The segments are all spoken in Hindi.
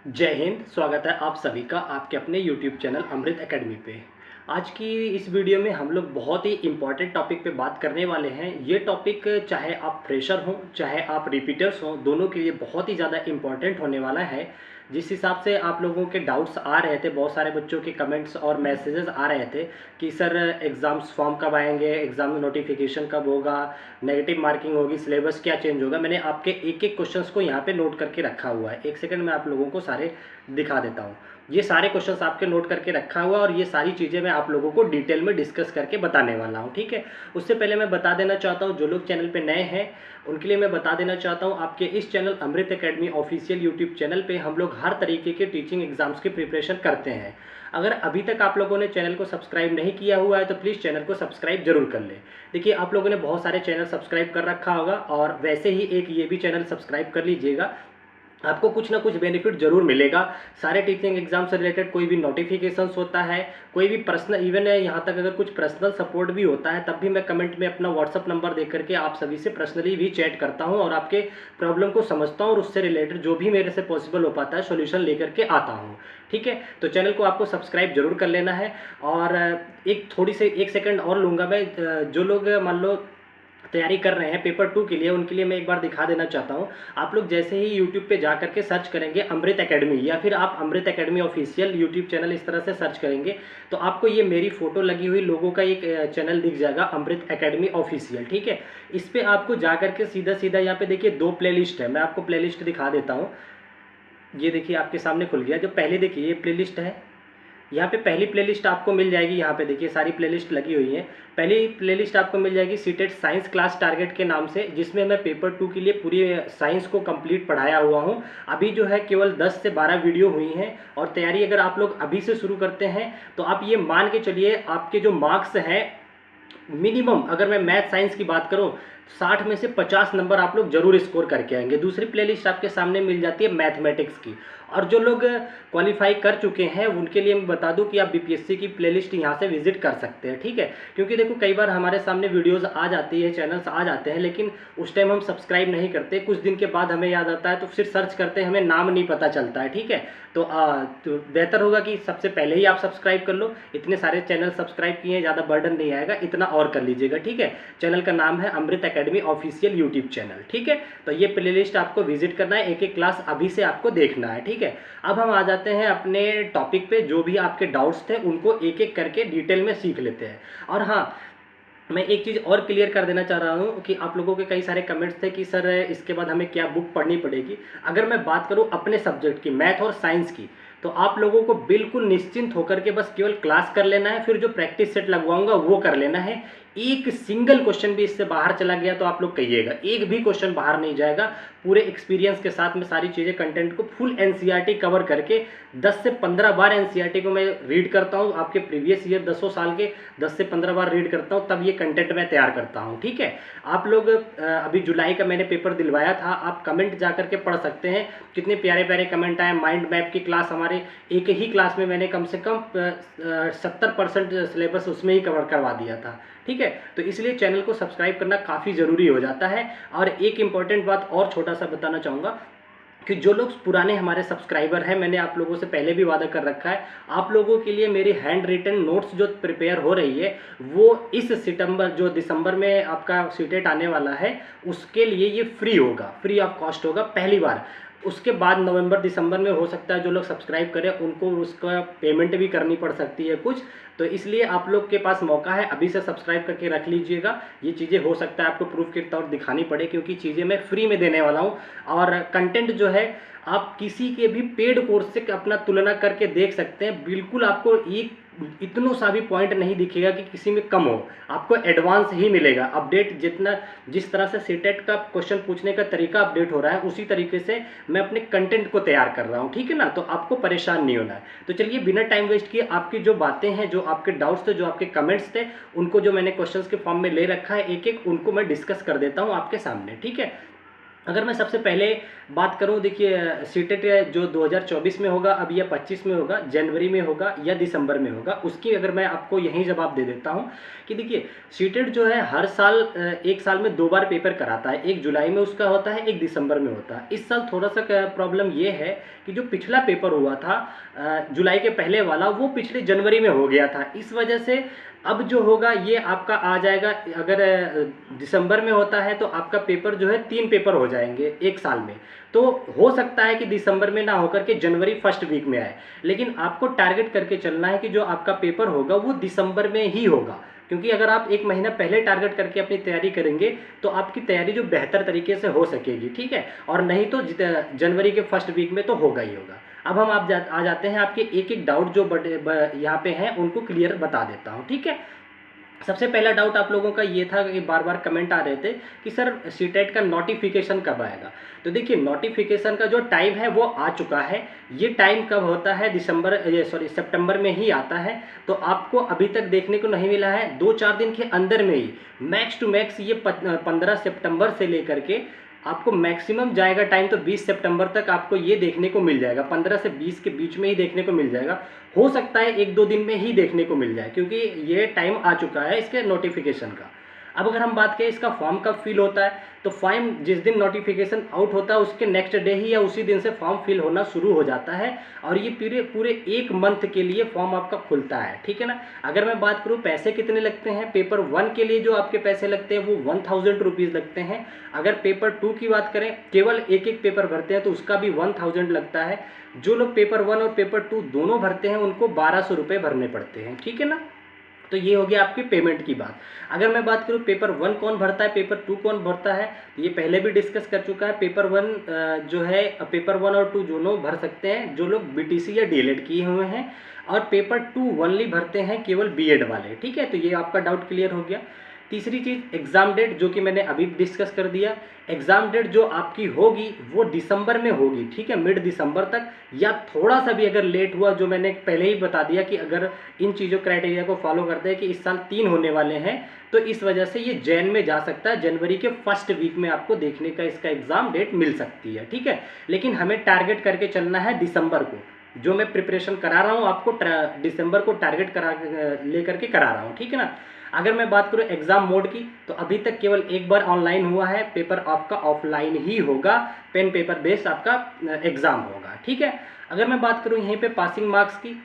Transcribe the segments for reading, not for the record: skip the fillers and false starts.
जय हिंद। स्वागत है आप सभी का आपके अपने YouTube चैनल अमृत एकेडमी पे। आज की इस वीडियो में हम लोग बहुत ही इम्पॉर्टेंट टॉपिक पे बात करने वाले हैं। ये टॉपिक चाहे आप फ्रेशर हों चाहे आप रिपीटर्स हों, दोनों के लिए बहुत ही ज़्यादा इम्पॉर्टेंट होने वाला है। जिस हिसाब से आप लोगों के डाउट्स आ रहे थे, बहुत सारे बच्चों के कमेंट्स और मैसेजेस आ रहे थे कि सर एग्ज़ाम्स फॉर्म कब आएंगे, एग्ज़ाम नोटिफिकेशन कब होगा, नेगेटिव मार्किंग होगी, सिलेबस क्या चेंज होगा। मैंने आपके एक एक क्वेश्चंस को यहाँ पे नोट करके रखा हुआ है। एक सेकंड में आप लोगों को सारे दिखा देता हूँ। ये सारे क्वेश्चंस आपके नोट करके रखा हुआ और ये सारी चीज़ें मैं आप लोगों को डिटेल में डिस्कस करके बताने वाला हूँ, ठीक है। उससे पहले मैं बता देना चाहता हूँ, जो लोग चैनल पे नए हैं उनके लिए मैं बता देना चाहता हूँ, आपके इस चैनल अमृत एकेडमी ऑफिशियल यूट्यूब चैनल पे हम लोग हर तरीके के टीचिंग एग्जाम्स की प्रिपरेशन करते हैं। अगर अभी तक आप लोगों ने चैनल को सब्सक्राइब नहीं किया हुआ है तो प्लीज़ चैनल को सब्सक्राइब जरूर कर लें। देखिए, आप लोगों ने बहुत सारे चैनल सब्सक्राइब कर रखा होगा और वैसे ही एक ये भी चैनल सब्सक्राइब कर लीजिएगा। आपको कुछ ना कुछ बेनिफिट जरूर मिलेगा। सारे टीचिंग एग्जाम से रिलेटेड कोई भी नोटिफिकेशंस होता है, कोई भी पर्सनल, इवन है यहाँ तक अगर कुछ पर्सनल सपोर्ट भी होता है, तब भी मैं कमेंट में अपना व्हाट्सअप नंबर दे करके आप सभी से पर्सनली भी चैट करता हूँ और आपके प्रॉब्लम को समझता हूँ और उससे रिलेटेड जो भी मेरे से पॉसिबल हो पाता है सोल्यूशन लेकर के आता हूँ, ठीक है। तो चैनल को आपको सब्सक्राइब जरूर कर लेना है। और एक थोड़ी सी एक सेकंड और लूँगा मैं। जो लोग मान लो तैयारी कर रहे हैं पेपर 2 के लिए, उनके लिए मैं एक बार दिखा देना चाहता हूँ। आप लोग जैसे ही यूट्यूब पे जा करके सर्च करेंगे अमृत एकेडमी, या फिर आप अमृत एकेडमी ऑफिशियल यूट्यूब चैनल इस तरह से सर्च करेंगे तो आपको ये मेरी फोटो लगी हुई लोगों का एक चैनल दिख जाएगा, अमृत एकेडमी ऑफिशियल, ठीक है। इस पर आपको जा करके सीधा सीधा यहाँ पे देखिए 2 प्लेलिस्ट है। मैं आपको प्लेलिस्ट दिखा देता हूँ। ये देखिए आपके सामने खुल गया। जो पहले देखिए ये प्लेलिस्ट है, यहाँ पे पहली प्लेलिस्ट आपको मिल जाएगी। यहाँ पे देखिए सारी प्लेलिस्ट लगी हुई है। पहली प्लेलिस्ट आपको मिल जाएगी सीटेट साइंस क्लास टारगेट के नाम से, जिसमें मैं पेपर 2 के लिए पूरी साइंस को कंप्लीट पढ़ाया हुआ हूँ। अभी जो है केवल 10 से 12 वीडियो हुई हैं और तैयारी अगर आप लोग अभी से शुरू करते हैं तो आप ये मान के चलिए आपके जो मार्क्स हैं मिनिमम, अगर मैं मैथ साइंस की बात करूं 60 में से 50 नंबर आप लोग जरूर स्कोर करके आएंगे। दूसरी प्लेलिस्ट आपके सामने मिल जाती है मैथमेटिक्स की। और जो लोग क्वालिफाई कर चुके हैं उनके लिए मैं बता दूं कि आप बीपीएससी की प्लेलिस्ट यहां से विजिट कर सकते हैं, ठीक है। क्योंकि देखो कई बार हमारे सामने वीडियोस आ जाती है, चैनल्स आ जाते हैं, लेकिन उस टाइम हम सब्सक्राइब नहीं करते। कुछ दिन के बाद हमें याद आता है तो फिर सर्च करते हैं, हमें नाम नहीं पता चलता है, ठीक है। तो बेहतर होगा कि सबसे पहले ही आप सब्सक्राइब कर लो। इतने सारे चैनल सब्सक्राइब किए हैं, ज़्यादा बर्डन नहीं आएगा, इतना और कर लीजिएगा, ठीक है। चैनल का नाम है अमृत एकेडमी ऑफिशियल यूट्यूब चैनल, ठीक है। तो ये प्लेलिस्ट आपको विजिट करना है, एक एक क्लास अभी से आपको देखना है, ठीक है। अब हम आ जाते हैं अपने टॉपिक पे। जो भी आपके डाउट्स थे उनको एक एक करके डिटेल में सीख लेते हैं। और हाँ, मैं एक चीज़ और क्लियर कर देना चाह रहा हूँ कि आप लोगों के कई सारे कमेंट्स थे कि सर इसके बाद हमें क्या बुक पढ़नी पड़ेगी। अगर मैं बात करूँ अपने सब्जेक्ट की, मैथ और साइंस की, तो आप लोगों को बिल्कुल निश्चिंत होकर के बस केवल क्लास कर लेना है, फिर जो प्रैक्टिस सेट लगवाऊंगा वो कर लेना है। एक सिंगल क्वेश्चन भी इससे बाहर चला गया तो आप लोग कहिएगा, एक भी क्वेश्चन बाहर नहीं जाएगा। पूरे एक्सपीरियंस के साथ में सारी चीज़ें, कंटेंट को फुल एनसीईआरटी कवर करके 10 से 15 बार एनसीईआरटी को मैं रीड करता हूँ। आपके प्रीवियस ईयर 10 साल के 10 से 15 बार रीड करता हूँ, तब ये कंटेंट मैं तैयार करता हूँ, ठीक है। आप लोग अभी जुलाई का मैंने पेपर दिलवाया था, आप कमेंट जा करके पढ़ सकते हैं। कितने प्यारे प्यारे कमेंट आए। माइंड मैप की क्लास हमारे एक ही क्लास में मैंने कम से कम 70% सिलेबस उसमें ही कवर करवा दिया था, ठीक है। तो इसलिए चैनल को सब्सक्राइब करना काफ़ी ज़रूरी हो जाता है। और एक इम्पॉर्टेंट बात और छोटा सा बताना चाहूँगा कि जो लोग पुराने हमारे सब्सक्राइबर हैं, मैंने आप लोगों से पहले भी वादा कर रखा है, आप लोगों के लिए मेरी हैंड रिटन नोट्स जो प्रिपेयर हो रही है वो इस सितंबर, जो दिसंबर में आपका सीटेट आने वाला है, उसके लिए ये फ्री होगा, फ्री ऑफ कॉस्ट होगा पहली बार। उसके बाद नवंबर दिसंबर में हो सकता है जो लोग सब्सक्राइब करें उनको उसका पेमेंट भी करनी पड़ सकती है कुछ। तो इसलिए आप लोग के पास मौका है, अभी से सब्सक्राइब करके रख लीजिएगा। ये चीज़ें हो सकता है आपको प्रूफ के तौर दिखानी पड़े, क्योंकि चीज़ें मैं फ्री में देने वाला हूँ। और कंटेंट जो है आप किसी के भी पेड कोर्स से अपना तुलना करके देख सकते हैं। बिल्कुल आपको एक इतना सा भी पॉइंट नहीं दिखेगा कि किसी में कम हो, आपको एडवांस ही मिलेगा। अपडेट जितना, जिस तरह से सीटेट का क्वेश्चन पूछने का तरीका अपडेट हो रहा है, उसी तरीके से मैं अपने कंटेंट को तैयार कर रहा हूँ, ठीक है ना। तो आपको परेशान नहीं होना है। तो चलिए बिना टाइम वेस्ट किए आपकी जो बातें हैं, जो आपके डाउट्स थे, जो आपके कमेंट्स थे, उनको जो मैंने क्वेश्चंस के फॉर्म में ले रखा है एक एक, उनको मैं डिस्कस कर देता हूँ आपके सामने, ठीक है। अगर मैं सबसे पहले बात करूं, देखिए सीटेट जो 2024 में होगा अब या 25 में होगा, जनवरी में होगा या दिसंबर में होगा, उसकी अगर मैं आपको यही जवाब दे देता हूं कि देखिए सीटेट जो है हर साल एक साल में 2 बार पेपर कराता है, एक जुलाई में उसका होता है, एक दिसंबर में होता है। इस साल थोड़ा सा प्रॉब्लम ये है कि जो पिछला पेपर हुआ था जुलाई के पहले वाला, वो पिछले जनवरी में हो गया था। इस वजह से अब जो होगा ये आपका आ जाएगा, अगर दिसंबर में होता है तो आपका पेपर जो है 3 पेपर हो जाएंगे एक साल में। तो हो सकता है कि दिसंबर में ना होकर के जनवरी फर्स्ट वीक में आए, लेकिन आपको टारगेट करके चलना है कि जो आपका पेपर होगा वो दिसंबर में ही होगा। क्योंकि अगर आप एक महीना पहले टारगेट करके अपनी तैयारी करेंगे तो आपकी तैयारी जो बेहतर तरीके से हो सकेगी, ठीक है। और नहीं तो जनवरी के फर्स्ट वीक में तो होगा ही होगा। अब हम आ जाते हैं आपके एक एक डाउट जो यहाँ पे हैं उनको क्लियर बता देता हूँ, ठीक है। सबसे पहला डाउट आप लोगों का ये था कि बार बार कमेंट आ रहे थे कि सर सीटेट का नोटिफिकेशन कब आएगा। तो देखिए नोटिफिकेशन का जो टाइम है वो आ चुका है। ये टाइम कब होता है, सितंबर में ही आता है। तो आपको अभी तक देखने को नहीं मिला है, 2-4 दिन के अंदर में ही मैक्स टू मैक्स ये 15 सितंबर से लेकर के आपको मैक्सिमम जाएगा टाइम तो 20 सितंबर तक आपको ये देखने को मिल जाएगा। 15 से 20 के बीच में ही देखने को मिल जाएगा। हो सकता है 1-2 दिन में ही देखने को मिल जाए, क्योंकि ये टाइम आ चुका है इसके नोटिफिकेशन का। अब अगर हम बात करें इसका फॉर्म कब फिल होता है, तो फॉर्म जिस दिन नोटिफिकेशन आउट होता है उसके नेक्स्ट डे ही या उसी दिन से फॉर्म फिल होना शुरू हो जाता है। और ये पूरे पूरे 1 मंथ के लिए फॉर्म आपका खुलता है, ठीक है ना। अगर मैं बात करूँ पैसे कितने लगते हैं, पेपर 1 के लिए जो आपके पैसे लगते हैं वो 1000 रुपीज़ लगते हैं। अगर पेपर 2 की बात करें, केवल एक एक पेपर भरते हैं तो उसका भी 1000 लगता है। जो लोग पेपर 1 और पेपर 2 दोनों भरते हैं उनको 1200 रुपये भरने पड़ते हैं, ठीक है ना। तो ये हो गया आपकी पेमेंट की बात। अगर मैं बात करूँ पेपर 1 कौन भरता है, पेपर 2 कौन भरता है, तो ये पहले भी डिस्कस कर चुका है। पेपर 1 जो है पेपर 1 और 2 दोनों भर सकते हैं जो लोग बीटीसी या डीएलएड किए हुए हैं, और पेपर 2 ओनली भरते हैं केवल बीएड वाले, ठीक है। तो ये आपका डाउट क्लियर हो गया। तीसरी चीज़ एग्ज़ाम डेट, जो कि मैंने अभी डिस्कस कर दिया। एग्ज़ाम डेट जो आपकी होगी वो दिसंबर में होगी, ठीक है, मिड दिसंबर तक, या थोड़ा सा भी अगर लेट हुआ, जो मैंने पहले ही बता दिया कि अगर इन चीज़ों क्राइटेरिया को फॉलो करते हैं कि इस साल 3 होने वाले हैं, तो इस वजह से ये जैन में जा सकता है। जनवरी के फर्स्ट वीक में आपको देखने का इसका एग्ज़ाम डेट मिल सकती है, ठीक है। लेकिन हमें टारगेट करके चलना है दिसंबर को। जो मैं प्रिपरेशन करा रहा हूँ आपको दिसंबर को टारगेट करा लेकर के करा रहा हूँ, ठीक है ना। अगर मैं बात करूँ एग्ज़ाम मोड की, तो अभी तक केवल एक बार ऑनलाइन हुआ है, पेपर आपका ऑफलाइन ही होगा, पेन पेपर बेस्ड आपका एग्ज़ाम होगा, ठीक है। अगर मैं बात करूँ यहीं पे पासिंग मार्क्स की,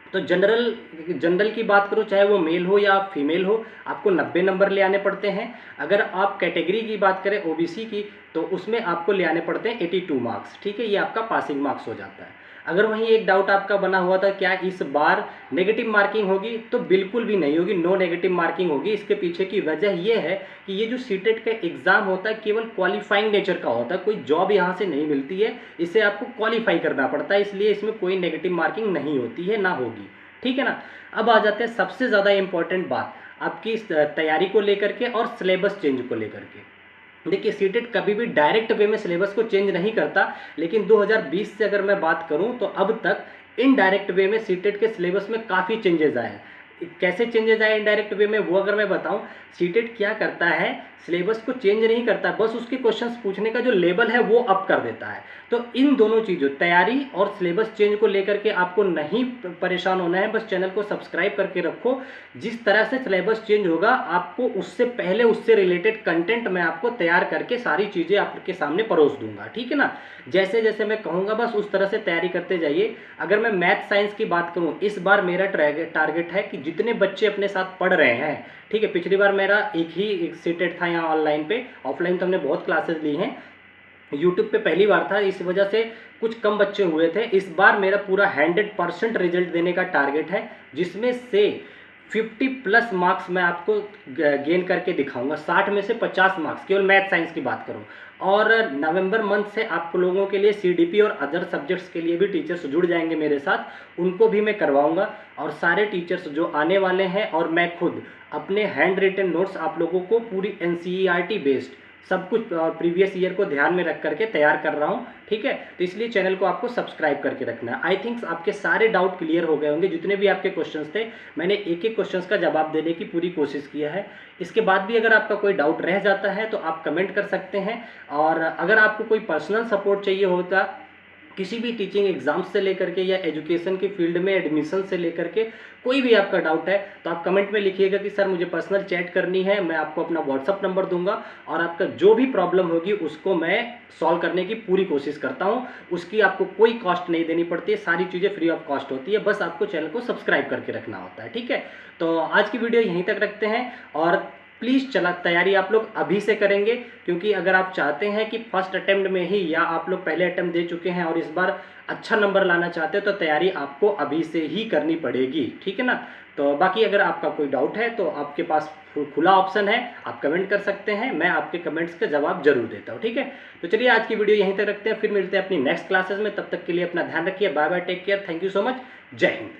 तो जनरल की बात करूँ, चाहे वो मेल हो या फीमेल हो, आपको 90 नंबर ले आने पड़ते हैं। अगर आप कैटेगरी की बात करें ओबीसी की, तो उसमें आपको ले आने पड़ते हैं 82 मार्क्स, ठीक है। ये आपका पासिंग मार्क्स हो जाता है। अगर वहीं एक डाउट आपका बना हुआ था क्या इस बार नेगेटिव मार्किंग होगी, तो बिल्कुल भी नहीं होगी, नो नेगेटिव मार्किंग होगी। इसके पीछे की वजह यह है कि ये जो सीटेट का एग्ज़ाम होता है केवल क्वालिफाइंग नेचर का होता है, कोई जॉब यहाँ से नहीं मिलती है, इसे आपको क्वालिफाई करना पड़ता है, इसलिए इसमें कोई नेगेटिव मार्किंग नहीं होती है, ना होगी, ठीक है ना। अब आ जाते हैं सबसे ज़्यादा इंपॉर्टेंट बात आपकी तैयारी को लेकर के और सिलेबस चेंज को लेकर के। देखिए सीटेट कभी भी डायरेक्ट वे में सिलेबस को चेंज नहीं करता, लेकिन 2020 से अगर मैं बात करूं तो अब तक इनडायरेक्ट वे में सीटेट के सिलेबस में काफ़ी चेंजेस आए हैं। कैसे चेंजेस आए इनडायरेक्ट वे में, वो अगर मैं बताऊं, सीटेट क्या करता है, सिलेबस को चेंज नहीं करता, बस उसके क्वेश्चंस पूछने का जो लेवल है वो अप कर देता है। तो इन दोनों चीज़ों, तैयारी और सिलेबस चेंज को लेकर के आपको नहीं परेशान होना है, बस चैनल को सब्सक्राइब करके रखो। जिस तरह से सिलेबस चेंज होगा आपको उससे पहले उससे रिलेटेड कंटेंट मैं आपको तैयार करके सारी चीज़ें आपके सामने परोस दूंगा, ठीक है ना। जैसे जैसे मैं कहूँगा बस उस तरह से तैयारी करते जाइए। अगर मैं मैथ साइंस की बात करूँ, इस बार मेरा टारगेट है कि जितने बच्चे अपने साथ पढ़ रहे हैं, ठीक है, पिछली बार मेरा एक ही सीटेट था यहाँ ऑनलाइन पे, ऑफलाइन तो हमने बहुत क्लासेस ली हैं, यूट्यूब पे पहली बार था, इस वजह से कुछ कम बच्चे हुए थे। इस बार मेरा पूरा 100% रिजल्ट देने का टारगेट है, जिसमें से 50+ मार्क्स मैं आपको गेन करके दिखाऊंगा। 60 में से 50 मार्क्स केवल मैथ साइंस की बात करूं। और नवंबर मंथ से आप लोगों के लिए सीडीपी और अदर सब्जेक्ट्स के लिए भी टीचर्स जुड़ जाएंगे मेरे साथ, उनको भी मैं करवाऊंगा। और सारे टीचर्स जो आने वाले हैं और मैं खुद अपने हैंड रिटन नोट्स आप लोगों को पूरी एनसीईआरटी बेस्ड सब कुछ प्रीवियस ईयर को ध्यान में रख करके तैयार कर रहा हूँ, ठीक है। तो इसलिए चैनल को आपको सब्सक्राइब करके रखना है। आई थिंक आपके सारे डाउट क्लियर हो गए होंगे, जितने भी आपके क्वेश्चंस थे मैंने एक एक क्वेश्चंस का जवाब देने की पूरी कोशिश किया है। इसके बाद भी अगर आपका कोई डाउट रह जाता है तो आप कमेंट कर सकते हैं, और अगर आपको कोई पर्सनल सपोर्ट चाहिए होता किसी भी टीचिंग एग्जाम्स से लेकर के या एजुकेशन की फील्ड में एडमिशन से लेकर के कोई भी आपका डाउट है, तो आप कमेंट में लिखिएगा कि सर मुझे पर्सनल चैट करनी है, मैं आपको अपना व्हाट्सअप नंबर दूंगा और आपका जो भी प्रॉब्लम होगी उसको मैं सॉल्व करने की पूरी कोशिश करता हूं। उसकी आपको कोई कॉस्ट नहीं देनी पड़ती है, सारी चीज़ें फ्री ऑफ कॉस्ट होती है, बस आपको चैनल को सब्सक्राइब करके रखना होता है, ठीक है। तो आज की वीडियो यहीं तक रखते हैं, और प्लीज़ चला तैयारी आप लोग अभी से करेंगे, क्योंकि अगर आप चाहते हैं कि फर्स्ट अटेम्प्ट में ही, या आप लोग पहले अटेम्प्ट दे चुके हैं और इस बार अच्छा नंबर लाना चाहते हो, तो तैयारी आपको अभी से ही करनी पड़ेगी, ठीक है ना। तो बाकी अगर आपका कोई डाउट है तो आपके पास खुला ऑप्शन है, आप कमेंट कर सकते हैं, मैं आपके कमेंट्स का जवाब जरूर देता हूँ, ठीक है। तो चलिए आज की वीडियो यहीं तक रखते हैं, फिर मिलते हैं अपनी नेक्स्ट क्लासेस में। तब तक के लिए अपना ध्यान रखिए, bye bye, take care, thank you so much, Jai Hind.